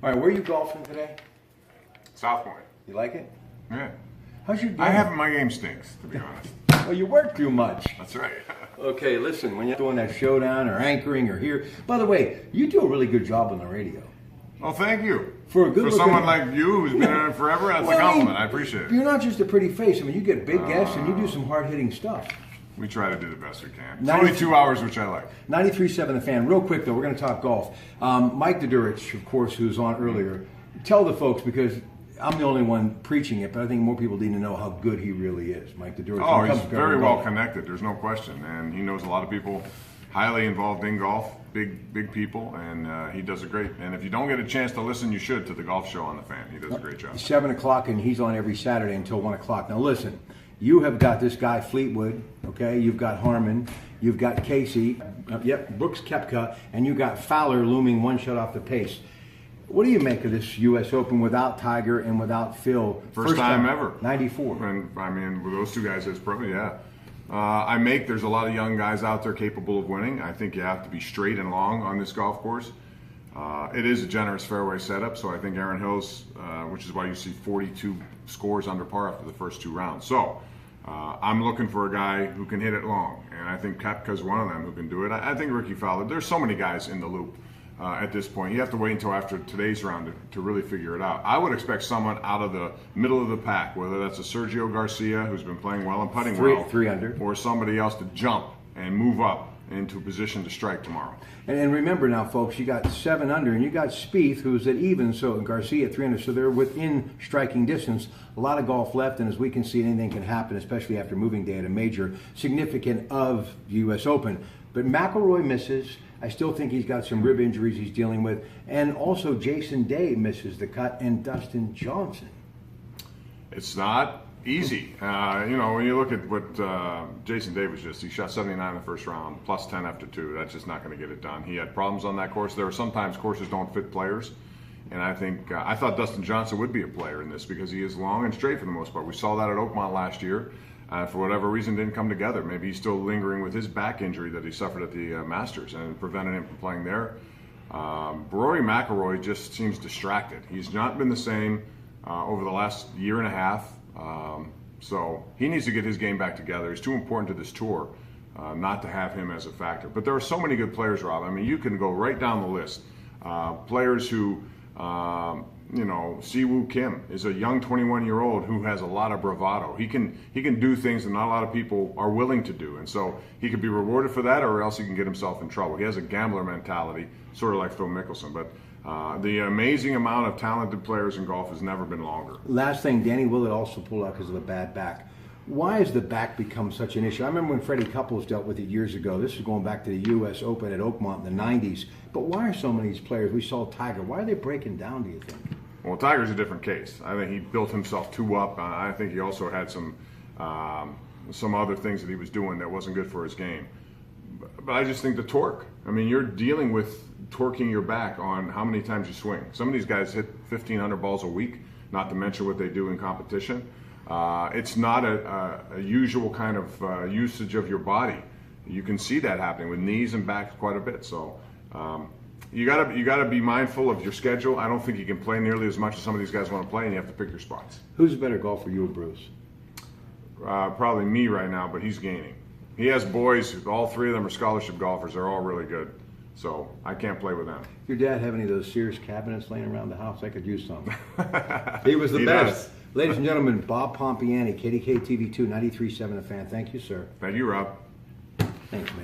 All right, where are you golfing today? South Point. You like it? Yeah. How's your game? I haven't. My game stinks, to be honest. Well, you work too much. That's right. Okay, listen, when you're doing that showdown or anchoring or here, by the way, you do a really good job on the radio. Well, thank you. For someone like you who's been in it forever, that's a compliment. I appreciate it. You're not just a pretty face. I mean, you get big guests and you do some hard-hitting stuff. We try to do the best we can. It's only 2 hours, which I like. 93.7 The Fan. Real quick, though, we're going to talk golf. Mike Dudurich, of course, who was on earlier, tell the folks, because I'm the only one preaching it, but I think more people need to know how good he really is. Mike Dudurich. Oh, he's very well connected. There's no question. And he knows a lot of people highly involved in golf, big people, and he does a great. And if you don't get a chance to listen, you should to the golf show on The Fan. He does a great job. 7 o'clock, and he's on every Saturday until 1 o'clock. Now, listen. You have got this guy Fleetwood, okay? You've got Harmon, you've got Casey, Brooks Koepka, and you got Fowler looming one shot off the pace. What do you make of this U.S. Open without Tiger and without Phil? First time ever. 94. And I mean, with those two guys, it's probably, yeah. There's a lot of young guys out there capable of winning. I think you have to be straight and long on this golf course. It is a generous fairway setup, so I think Aaron Hill's, which is why you see 42 scores under par after the first 2 rounds. So I'm looking for a guy who can hit it long, and I think Koepka's one of them who can do it. I think Ricky Fowler, there's so many guys in the loop at this point. You have to wait until after today's round to really figure it out. I would expect someone out of the middle of the pack, whether that's a Sergio Garcia, who's been playing well and putting well, 3 under, or somebody else to jump and move up into a position to strike tomorrow. And remember now, folks, you got 7 under, and you got Spieth, who's at even, so and Garcia at 3 under, so they're within striking distance. A lot of golf left, and as we can see, anything can happen, especially after moving day at a major significant of the U.S. Open. But McIlroy misses. I still think he's got some rib injuries he's dealing with, and also Jason Day misses the cut, and Dustin Johnson. It's not easy. When you look at what Jason Day was he shot 79 in the first round, plus 10 after 2. That's just not going to get it done. He had problems on that course. There are sometimes courses don't fit players, and I think I thought Dustin Johnson would be a player in this because he is long and straight for the most part. We saw that at Oakmont last year. For whatever reason, didn't come together. Maybe he's still lingering with his back injury that he suffered at the Masters and prevented him from playing there. Rory McIlroy just seems distracted. He's not been the same over the last year and a half. So he needs to get his game back together. He's too important to this tour not to have him as a factor. But there are so many good players, Rob. I mean, you can go right down the list. Players who, Siwoo Kim is a young 21-year-old who has a lot of bravado. He can do things that not a lot of people are willing to do. And so he could be rewarded for that, or else he can get himself in trouble. He has a gambler mentality, sort of like Phil Mickelson. But the amazing amount of talented players in golf has never been longer. Last thing, Danny Willett also pulled out because of a bad back. Why has the back become such an issue? I remember when Freddie Couples dealt with it years ago. This is going back to the U.S. Open at Oakmont in the 90s. But why are so many of these players, we saw Tiger, why are they breaking down, do you think? Well, Tiger's a different case. I think he built himself too up. I think he also had some other things that he was doing that wasn't good for his game. But I just think the torque. I mean, you're dealing with torquing your back on how many times you swing. Some of these guys hit 1,500 balls a week, not to mention what they do in competition. It's not a usual kind of usage of your body. You can see that happening with knees and backs quite a bit. So you gotta be mindful of your schedule. I don't think you can play nearly as much as some of these guys want to play, and you have to pick your spots. Who's a better golfer, you or Bruce? Probably me right now, but he's gaining. He has boys, all 3 of them are scholarship golfers. They're all really good. So I can't play with them. Your dad have any of those Sears cabinets laying around the house? I could use some. He was the He best. does. Ladies and gentlemen, Bob Pompiani, KDK TV2, 93.7 The Fan. Thank you, sir. Thank you, Rob. Thanks, man.